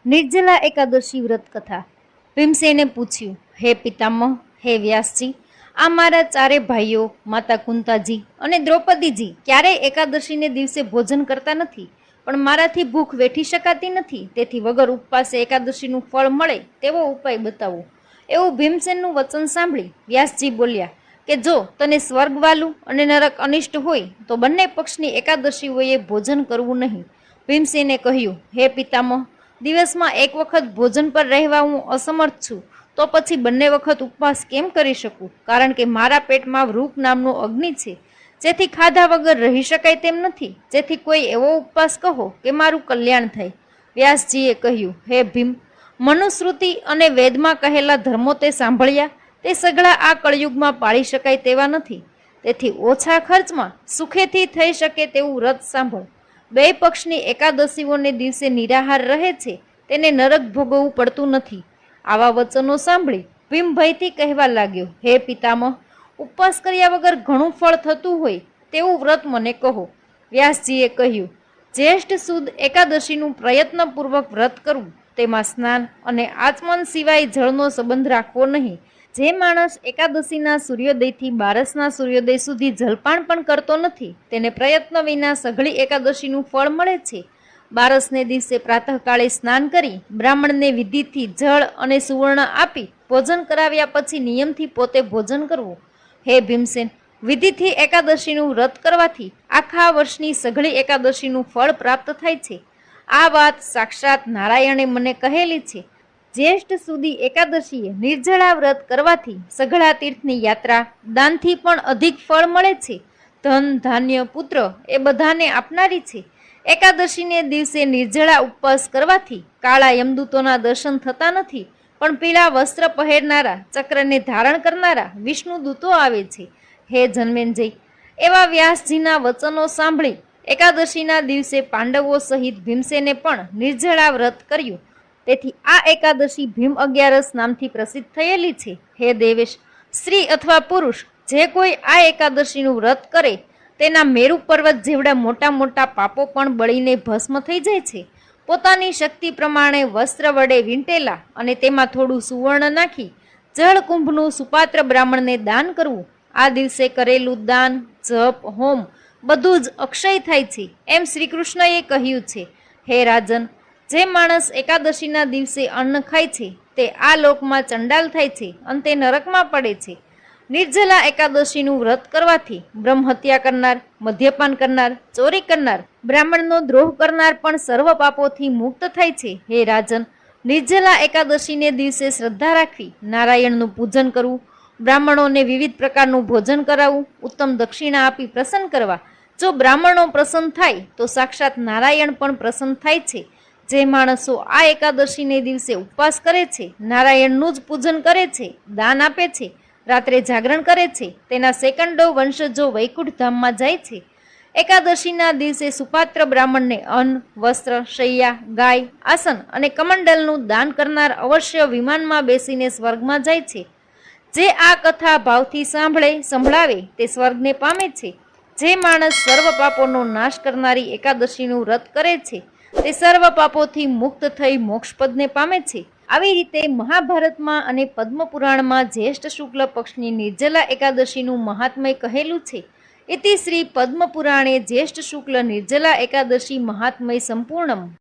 નિર્જલા એકાદશી વ્રત કથા। ભીમસેને પૂછ્યું, હે પિતામહ, હે વ્યાસજી, આ મારા ચારે ભાઈઓ માતા કુંતાજી અને દ્રૌપદીજી ક્યારેય એકાદશીને દિવસે ભોજન કરતા નથી, પણ મારાથી ભૂખ વેઠી શકાતી નથી, તેથી વગર ઉપવાસે એકાદશીનું ફળ મળે તેવો ઉપાય બતાવો। એવું ભીમસેનનું વચન સાંભળી વ્યાસજી બોલ્યા કે જો તને સ્વર્ગ વાલું અને નરક અનિષ્ટ હોય તો બંને પક્ષની એકાદશીઓએ ભોજન કરવું નહીં। ભીમસેને કહ્યું, હે પિતામહ, દિવસમાં એક વખત ભોજન પર રહેવા હું અસમર્થ છું, તો પછી બંને વખત ઉપવાસ કેમ કરી શકું? કારણ કે મારા પેટમાં વૃક નામનો અગ્નિ છે, જેથી ખાધા વગર રહી શકાય તેમ નથી। જેથી કોઈ એવો ઉપવાસ કહો કે મારું કલ્યાણ થાય। વ્યાસજીએ કહ્યું, હે ભીમ, મનુસ્મૃતિ અને વેદમાં કહેલા ધર્મો તે સાંભળ્યા, તે સઘળા આ કળયુગમાં પાળી શકાય તેવા નથી। તેથી ઓછા ખર્ચમાં સુખેથી થઈ શકે તેવું વ્રત સાંભળ। બે પક્ષની એકાદશીઓને દિવસે નિરાહાર રહે છે, તેને નરક ભોગવવું પડતું નથી। આવા વચનો સાંભળી ભીમ ભયથી કહેવા લાગ્યો, હે પિતામહ, ઉપવાસ કર્યા વગર ઘણું ફળ થતું હોય તેવું વ્રત મને કહો। વ્યાસજીએ કહ્યું, જ્યેષ્ઠ સુદ એકાદશીનું પ્રયત્નપૂર્વક વ્રત કરવું, તેમાં સ્નાન અને આચમન સિવાય જળનો સંબંધ રાખવો નહીં। જે માણસ એકાદશીના સૂર્યોદયથી બારસના સૂર્યોદય સુધી જલપાન પણ કરતો નથી, તેને પ્રયત્ન વિના સઘળી એકાદશીનું ફળ મળે છે। બારસને દિવસે પ્રાતઃકાળે સ્નાન કરી બ્રાહ્મણને વિધિથી જળ અને સુવર્ણ આપી ભોજન કરાવ્યા પછી નિયમથી પોતે ભોજન કરવું। હે ભીમસેન, વિધિથી એકાદશીનું વ્રત કરવાથી આખા વર્ષની સઘળી એકાદશીનું ફળ પ્રાપ્ત થાય છે। આ વાત સાક્ષાત નારાયણે મને કહેલી છે। જ્યેષ્ઠ સુધી એકાદશીએ નિર્જળા વ્રત કરવાથી સઘળા તીર્થની યાત્રા દાનથી પણ અધિક ફળ મળે છે। ધન, ધાન્ય, પુત્ર એ બધાને આપનારી છે। એકાદશીને દિવસે નિર્જળા ઉપવાસ કરવાથી કાળા યમદૂતોના દર્શન થતા નથી, પણ પીળા વસ્ત્ર પહેરનારા, ચક્રને ધારણ કરનારા વિષ્ણુ દૂતો આવે છે। હે જન્મેન્જય, એવા વ્યાસજીના વચનો સાંભળી એકાદશીના દિવસે પાંડવો સહિત ભીમસેને પણ નિર્જળા વ્રત કર્યું। તેથી આ એકાદશી ભીમ અગિયારસ નામથી પ્રસિદ્ધ થયેલી છે। હે દેવેશ, સ્ત્રી અથવા પુરુષ જે કોઈ આ એકાદશીનું વ્રત કરે, તેના મેરુ પર્વત જેવડા મોટા મોટા પાપો પણ બળીને ભસ્મ થઈ જાય છે। પોતાની શક્તિ પ્રમાણે વસ્ત્ર વડે વીંટેલા અને તેમાં થોડું સુવર્ણ નાખી જળકુંભનું સુપાત્ર બ્રાહ્મણને દાન કરવું। આ દિવસે કરેલું દાન, જપ, હોમ બધું જ અક્ષય થાય છે, એમ શ્રી કૃષ્ણએ કહ્યું છે। હે રાજન, જે માણસ એકાદશીના દિવસે અન્ન ખાય છે, તે આ લોકમાં ચંડાલ થાય છે અને તે નરકમાં પડે છે। નિર્જલા એકાદશીનું વ્રત કરવાથી બ્રહ્મ હત્યા કરનાર, મદ્યપાન કરનાર, ચોરી કરનાર, બ્રાહ્મણનો દ્રોહ કરનાર પણ સર્વ પાપોથી મુક્ત થાય છે। હે રાજન, નિર્જલા એકાદશીને દિવસે શ્રદ્ધા રાખવી, નારાયણનું પૂજન કરવું, બ્રાહ્મણોને વિવિધ પ્રકારનું ભોજન કરાવવું, ઉત્તમ દક્ષિણા આપી પ્રસન્ન કરવા। જો બ્રાહ્મણો પ્રસન્ન થાય તો સાક્ષાત નારાયણ પણ પ્રસન્ન થાય છે। જે માણસો આ એકાદશીને દિવસે ઉપવાસ કરે છે, નારાયણનું જ પૂજન કરે છે, દાન આપે છે, રાત્રે જાગરણ કરે છે, તેના સેકંડો વંશજો વૈકુંઠ ધામમાં જાય છે। એકાદશીના દિવસે સુપાત્ર બ્રાહ્મણને અન્ન, વસ્ત્ર, શૈયા, ગાય, આસન અને કમંડલનું દાન કરનાર અવશ્ય વિમાનમાં બેસીને સ્વર્ગમાં જાય છે। જે આ કથા ભાવથી સંભળાવે તે સ્વર્ગને પામે છે। જે માણસ સર્વ પાપોનો નાશ કરનારી એકાદશીનું વ્રત કરે છે, તે સર્વ પાપોથી મુક્ત થઈ મોક્ષપદને પામે છે। આવી રીતે મહાભારતમાં અને પદ્મપુરાણમાં જ્યેષ્ઠ શુક્લ પક્ષની નિર્જલા એકાદશીનું મહાત્મય કહેલું છે। ઇતિ શ્રી પદ્મપુરાણે જ્યેષ્ઠ શુક્લ નિર્જલા એકાદશી મહાત્મય સંપૂર્ણમ।